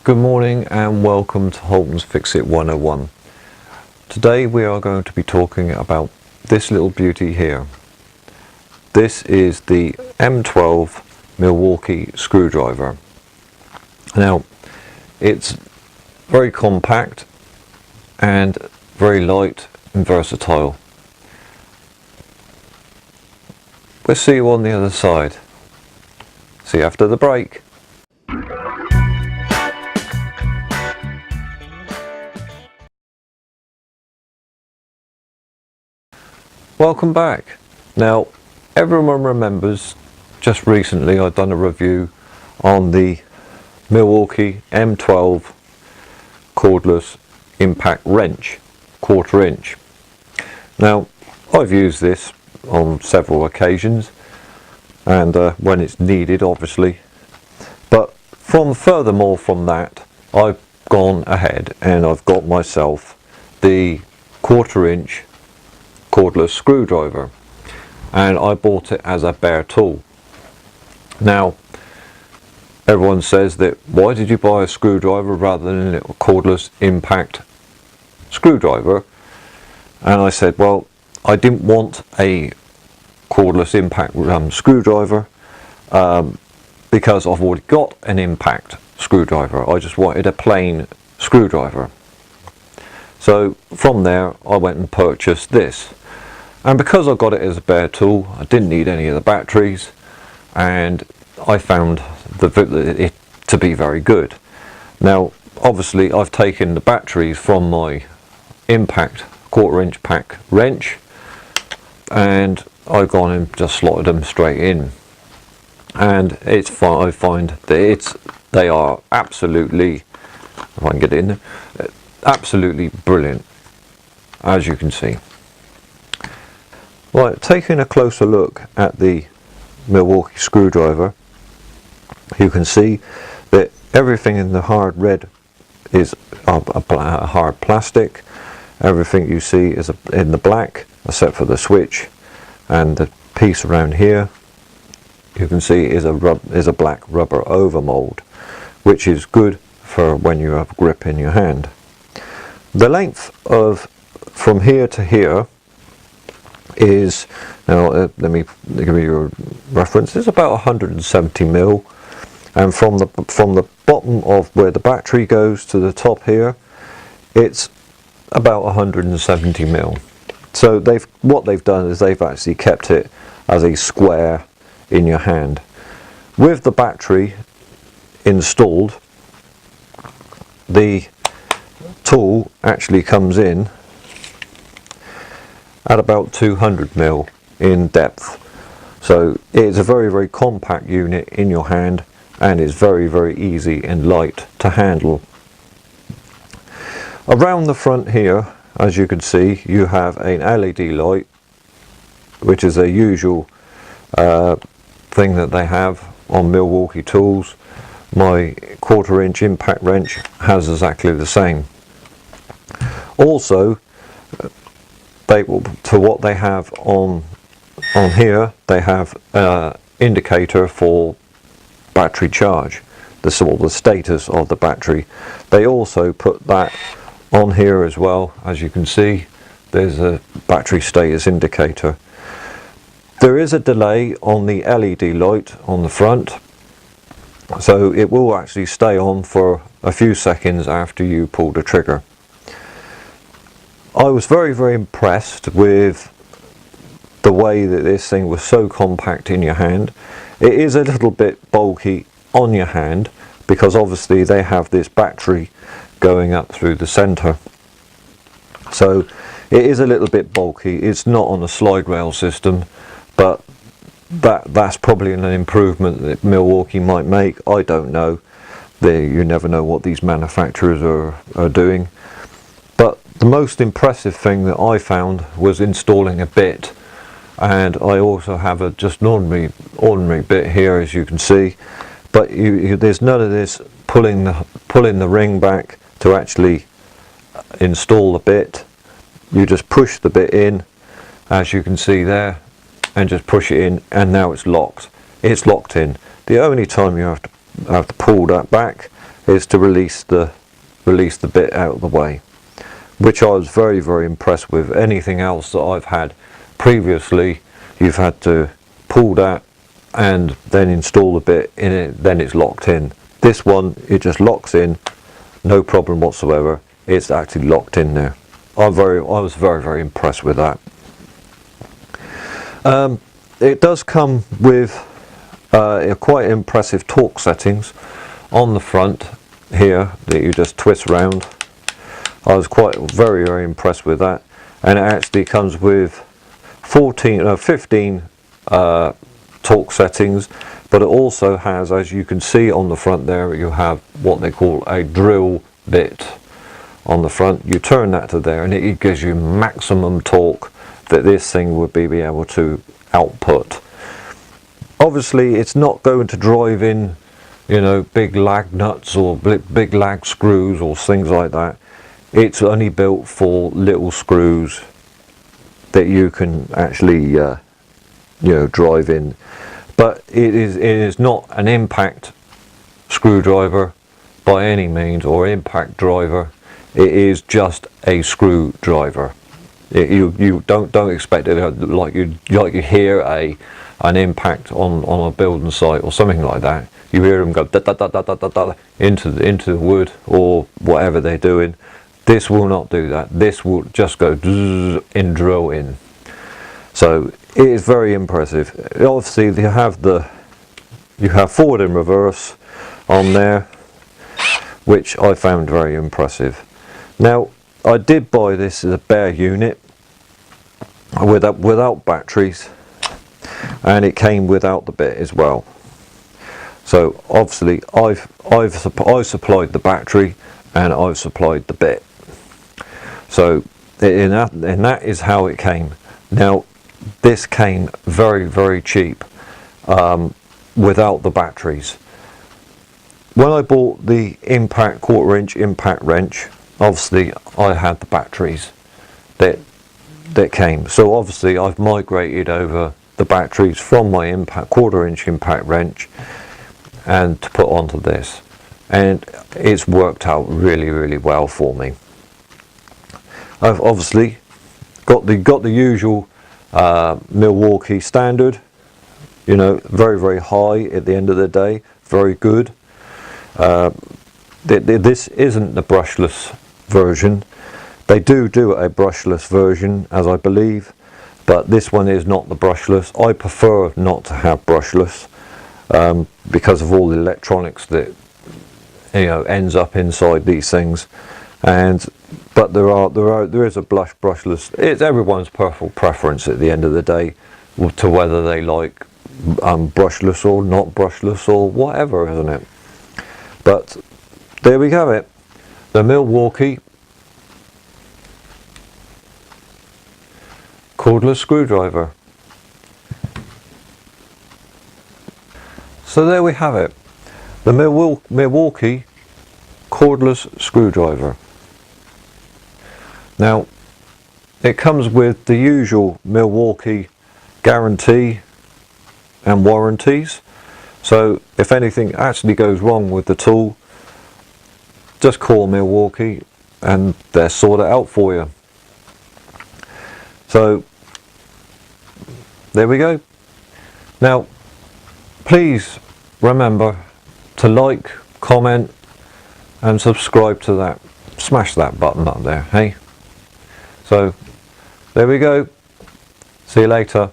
Good morning and welcome to Holtonsfixit101. Today we are going to be talking about this little beauty here. This is the M12 Milwaukee screwdriver. Now it's very compact and very light and versatile. We'll see you on the other side. See you after the break. Welcome back. Now everyone remembers just recently I've done a review on the Milwaukee M12 cordless impact wrench, 1/4 inch. Now I've used this on several occasions and when it's needed obviously, but furthermore from that I've gone ahead and I've got myself the 1/4 inch cordless screwdriver, and I bought it as a bare tool. Now everyone says that why did you buy a screwdriver rather than a cordless impact screwdriver, and I said, well, I didn't want a cordless impact screwdriver because I've already got an impact screwdriver. I just wanted a plain screwdriver. So from there I went and purchased this, and because I got it as a bare tool I didn't need any of the batteries, and I found it to be very good. Now obviously I've taken the batteries from my impact 1/4 inch pack wrench and I've gone and just slotted them straight in, and it's fine. I find that they are absolutely, if I can get it in there, absolutely brilliant, as you can see. Right, taking a closer look at the Milwaukee screwdriver, you can see that everything in the hard red is a hard plastic. Everything you see is in the black except for the switch, and the piece around here you can see is a black rubber overmold, which is good for when you have grip in your hand. The length of from here to here is, now let me give you a reference, it's about 170 mil, and from the bottom of where the battery goes to the top here it's about 170 mil. So what they've done is they've actually kept it as a square in your hand. With the battery installed, the tool actually comes in at about 200 mil in depth, so it's a very compact unit in your hand and is very easy and light to handle. Around the front here, as you can see, you have an LED light, which is a usual thing that they have on Milwaukee tools. My 1/4 inch impact wrench has exactly the same. Also, to what they have on here, they have an indicator for battery charge, the status of the battery. They also put that on here as well. As you can see, there's a battery status indicator. There is a delay on the LED light on the front, so it will actually stay on for a few seconds after you pull the trigger. I was very impressed with the way that this thing was so compact in your hand. It is a little bit bulky on your hand because obviously they have this battery going up through the center, so it is a little bit bulky. It's not on a slide rail system, but that's probably an improvement that Milwaukee might make. I don't know. You never know what these manufacturers are doing. But the most impressive thing that I found was installing a bit, and I also have just an ordinary bit here, as you can see, but there's none of this pulling the ring back to actually install the bit. You just push the bit in, as you can see there, and just push it in, and now it's locked. It's locked in. The only time you have to pull that back is to release the bit out of the way, which I was very, very impressed with. Anything else that I've had previously, you've had to pull that and then install the bit in it, then it's locked in. This one, it just locks in, no problem whatsoever. It's actually locked in there. I was very, very impressed with that. It does come with quite impressive torque settings on the front here that you just twist around. I was very, very impressed with that. And it actually comes with 15 torque settings, but it also has, as you can see on the front there, you have what they call a drill bit on the front. You turn that to there and it gives you maximum torque that this thing would be able to output. Obviously it's not going to drive in, you know, big lag nuts or big lag screws or things like that. It's only built for little screws that you can actually you know, drive in. But it is not an impact screwdriver by any means, or impact driver. It is just a screwdriver. You don't expect it like you hear an impact on a building site or something like that. You hear them go da, da, da, da, da, da, da, into the wood or whatever they're doing. This will not do that. This will just go and drill in. So it is very impressive. Obviously you have forward and reverse on there, which I found very impressive. Now I did buy this as a bare unit without batteries, and it came without the bit as well. So obviously I've supplied the battery and I've supplied the bit. So and that is how it came. Now this came very, very cheap without the batteries. When I bought the impact 1/4 inch impact wrench, obviously I had the batteries that came. So obviously I've migrated over the batteries from my impact 1/4 inch impact wrench and to put onto this, and it's worked out really, really well for me. I've obviously got the usual Milwaukee standard, you know, very, very high at the end of the day, very good. This isn't the brushless version. They do a brushless version, as I believe, but this one is not the brushless. I prefer not to have brushless because of all the electronics that, you know, ends up inside these things. But there is a brushless. It's everyone's personal preference at the end of the day to whether they like brushless or not brushless or whatever, isn't it? But there we have it, the Milwaukee cordless screwdriver. So there we have it, the Milwaukee cordless screwdriver. Now it comes with the usual Milwaukee guarantee and warranties. So if anything actually goes wrong with the tool, just call Milwaukee and they'll sort it out for you. So there we go. Now please remember to like, comment and subscribe to that. Smash that button up there, hey? So there we go. See you later.